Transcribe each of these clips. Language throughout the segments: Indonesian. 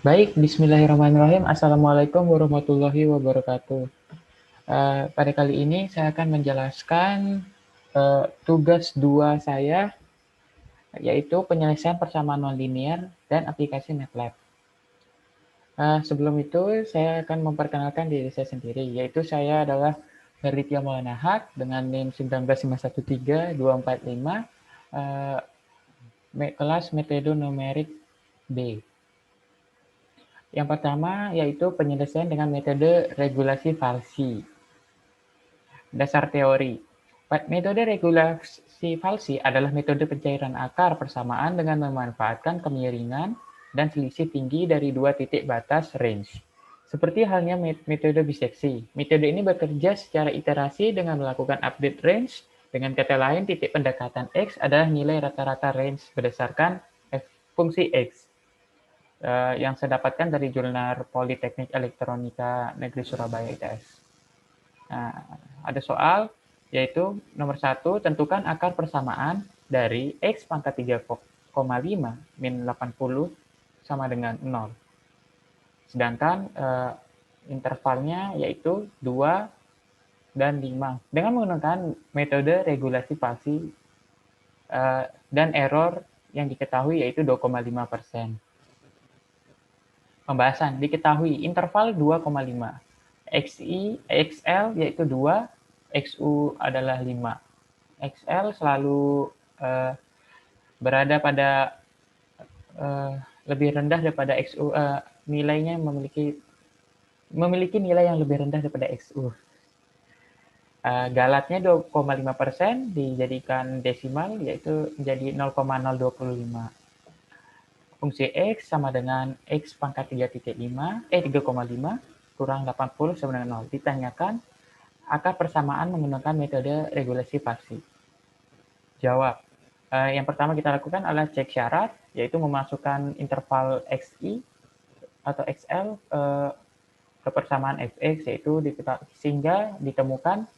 Baik, bismillahirrahmanirrahim. Assalamualaikum warahmatullahi wabarakatuh. Pada kali ini saya akan menjelaskan tugas 2 saya, yaitu penyelesaian persamaan nonlinier dan aplikasi MATLAB. Sebelum itu, saya akan memperkenalkan diri saya sendiri, yaitu saya adalah Raditya Maulana Haq dengan NIM 19513-245, kelas metode numerik B. Yang pertama yaitu penyelesaian dengan metode regulasi falsi. Dasar teori. Metode regulasi falsi adalah metode pencairan akar persamaan dengan memanfaatkan kemiringan dan selisih tinggi dari dua titik batas range. Seperti halnya metode biseksi. Metode ini bekerja secara iterasi dengan melakukan update range. Dengan kata lain, titik pendekatan X adalah nilai rata-rata range berdasarkan fungsi X. Yang saya dapatkan dari Jurnal Politeknik Elektronika Negeri Surabaya ITS. Nah, ada soal, yaitu nomor 1, tentukan akar persamaan dari X pangkat 3,5 min 80 sama dengan 0. Sedangkan intervalnya yaitu 2 dan 5. Dengan menggunakan metode regulasi falsi dan error yang diketahui yaitu 2,5%. Pembahasan, diketahui interval 2,5. XL yaitu 2, XU adalah 5. XL selalu berada pada lebih rendah daripada XU, nilainya memiliki nilai yang lebih rendah daripada XU. Galatnya 2,5% dijadikan desimal yaitu menjadi 0,025. Fungsi X sama dengan X pangkat 3,5 kurang 80 sama dengan 0. Ditanyakan akar persamaan menggunakan metode regulasi falsi. Jawab. Yang pertama kita lakukan adalah cek syarat, yaitu memasukkan interval XI atau XL ke persamaan Fx, yaitu sehingga ditemukan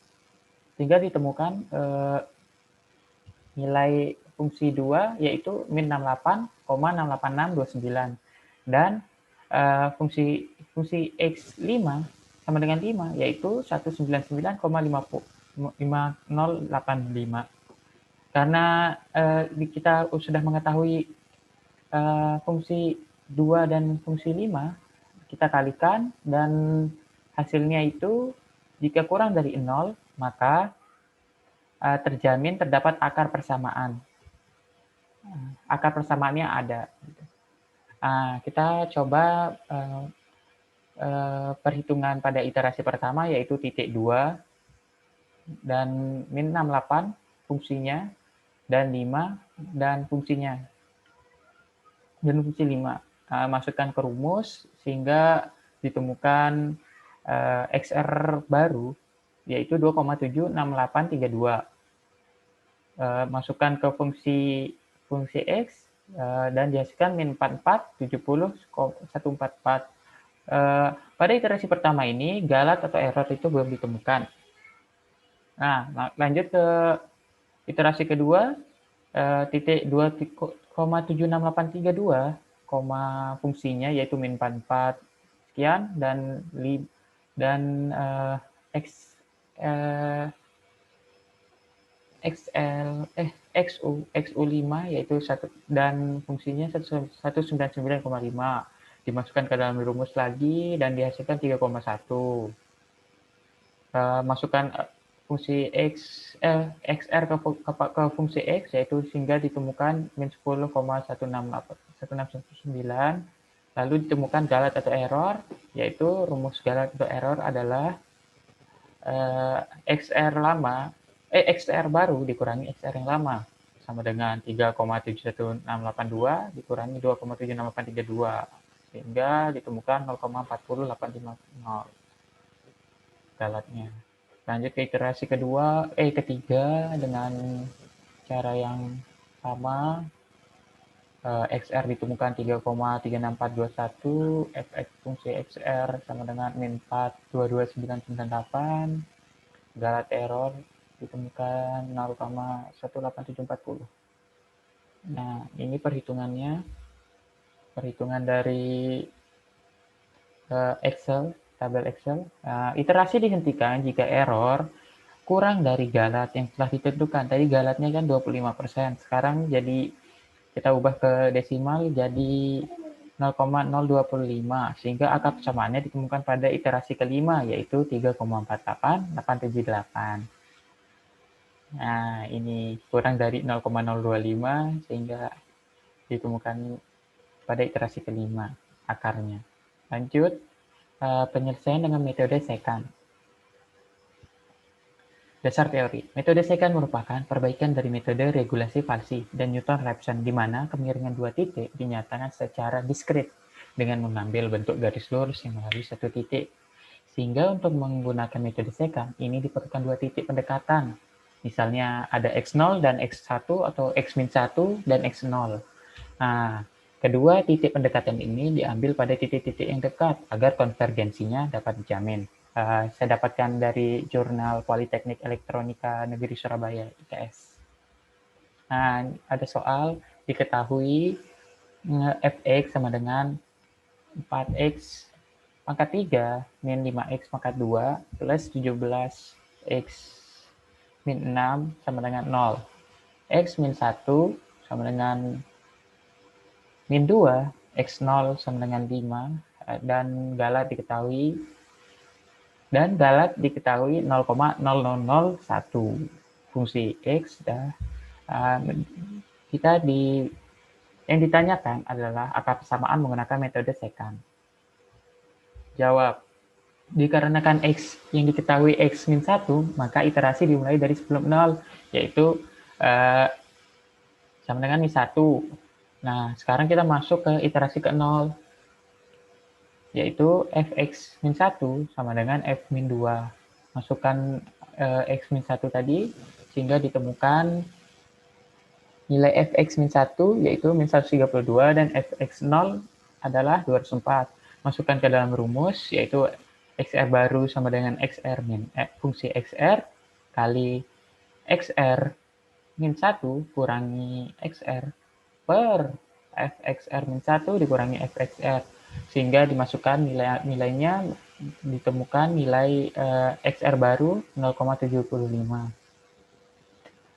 nilai fungsi 2 yaitu min 68,68629 dan fungsi X5 sama dengan 5 yaitu 199,5085. Karena kita sudah mengetahui fungsi 2 dan fungsi 5, kita kalikan dan hasilnya itu jika kurang dari 0 maka terjamin terdapat akar persamaan. Akar persamaannya ada. Kita coba perhitungan pada iterasi pertama yaitu titik 2 dan min 68 fungsinya dan 5 dan fungsinya dan fungsi 5. Masukkan ke rumus sehingga ditemukan XR baru yaitu 2,76832. Masukkan ke fungsi X dan dihasilkan min 44 70 144. Pada iterasi pertama ini galat atau error itu belum ditemukan. Nah, lanjut ke iterasi kedua, titik 2,76832, fungsinya yaitu min 44 sekian dan XU5 yaitu 1 dan fungsinya 199,5 dimasukkan ke dalam rumus lagi dan dihasilkan 3,1. Masukkan fungsi XR ke fungsi X yaitu sehingga ditemukan min 10,169 lalu ditemukan galat atau error yaitu rumus galat atau error adalah XR baru dikurangi XR yang lama sama dengan 3,71682 dikurangi 2,76832 sehingga ditemukan 0,40850 galatnya. Lanjut ke iterasi ketiga dengan cara yang sama. XR ditemukan 3,36421, fungsi XR sama dengan min 4 22998, galat error ditemukan 0,18740. Nah, ini perhitungan dari tabel Excel. Iterasi dihentikan jika error kurang dari galat yang telah ditentukan. Tadi galatnya kan 25%. Sekarang jadi kita ubah ke desimal jadi 0,025 sehingga angka persamaannya ditemukan pada iterasi kelima yaitu 3,48878. Nah, ini kurang dari 0,025 sehingga ditemukan pada iterasi kelima akarnya. Lanjut, penyelesaian dengan metode secant. Dasar teori. Metode secant merupakan perbaikan dari metode regulasi Falsi dan Newton-Raphson, di mana kemiringan dua titik dinyatakan secara diskrit dengan mengambil bentuk garis lurus yang melalui satu titik. Sehingga untuk menggunakan metode secant, ini diperlukan dua titik pendekatan. Misalnya ada X0 dan X1 atau X-1 dan X0. Nah, kedua titik pendekatan ini diambil pada titik-titik yang dekat agar konvergensinya dapat dijamin. Saya dapatkan dari Jurnal Politeknik Elektronika Negeri Surabaya, ITS. Nah, ada soal diketahui fx sama dengan 4x pangkat 3 min 5x pangkat 2 plus 17x min 6 sama dengan 0. X min 1 sama dengan min 2, x0 sama dengan 5, dan galat diketahui 0,0001. Fungsi X yang ditanyakan adalah akar persamaan menggunakan metode secant. Jawab. Dikarenakan X yang diketahui X min 1, maka iterasi dimulai dari sebelum 0, yaitu sama dengan min 1. Nah, sekarang kita masuk ke iterasi ke 0, yaitu fx min 1 sama dengan f min 2. Masukkan x min 1 tadi, sehingga ditemukan nilai fx min 1 yaitu min 132 dan fx0 adalah 204. Masukkan ke dalam rumus, yaitu xr baru sama dengan xr min fungsi xr kali xr min 1 kurangi xr per fxr min 1 dikurangi fxr, sehingga dimasukkan nilainya, ditemukan nilai XR baru 0,75.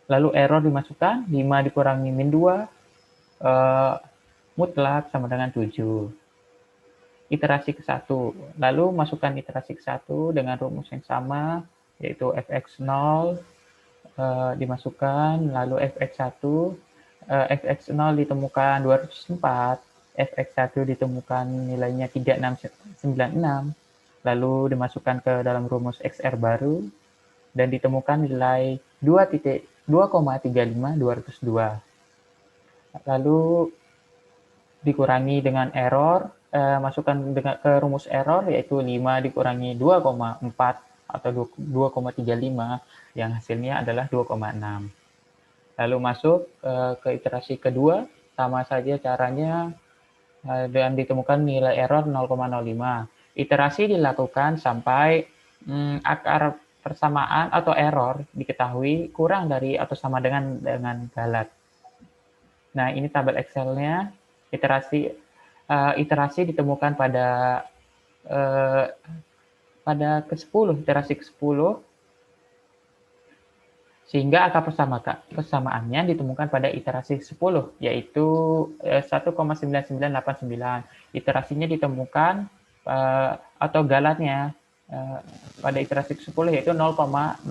Lalu error dimasukkan, 5 dikurangi min 2, mutlak sama dengan 7. Iterasi ke-1. Lalu masukkan iterasi ke-1 dengan rumus yang sama, yaitu fx0 dimasukkan, lalu fx1, fx0 ditemukan 204, fx1 ditemukan nilainya 3696, lalu dimasukkan ke dalam rumus XR baru, dan ditemukan nilai 2,35202. Lalu dikurangi dengan error, masukkan ke rumus error, yaitu 5 dikurangi 2,4 atau 2,35, yang hasilnya adalah 2,6. Lalu masuk ke iterasi kedua, sama saja caranya, dan ditemukan nilai error 0,05. Iterasi dilakukan sampai akar persamaan atau error diketahui kurang dari atau sama dengan galat. Nah, ini tabel Excel-nya. Iterasi ditemukan pada ke-10, iterasi ke-10, sehingga angka persamaannya ditemukan pada iterasi 10, yaitu 1,9989. Iterasinya ditemukan atau galatnya pada iterasi 10 yaitu 0,0002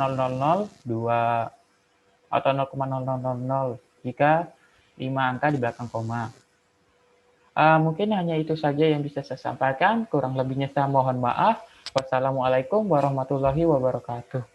atau 0,0000 jika 5 angka di belakang koma. Mungkin hanya itu saja yang bisa saya sampaikan. Kurang lebihnya saya mohon maaf. Wassalamualaikum warahmatullahi wabarakatuh.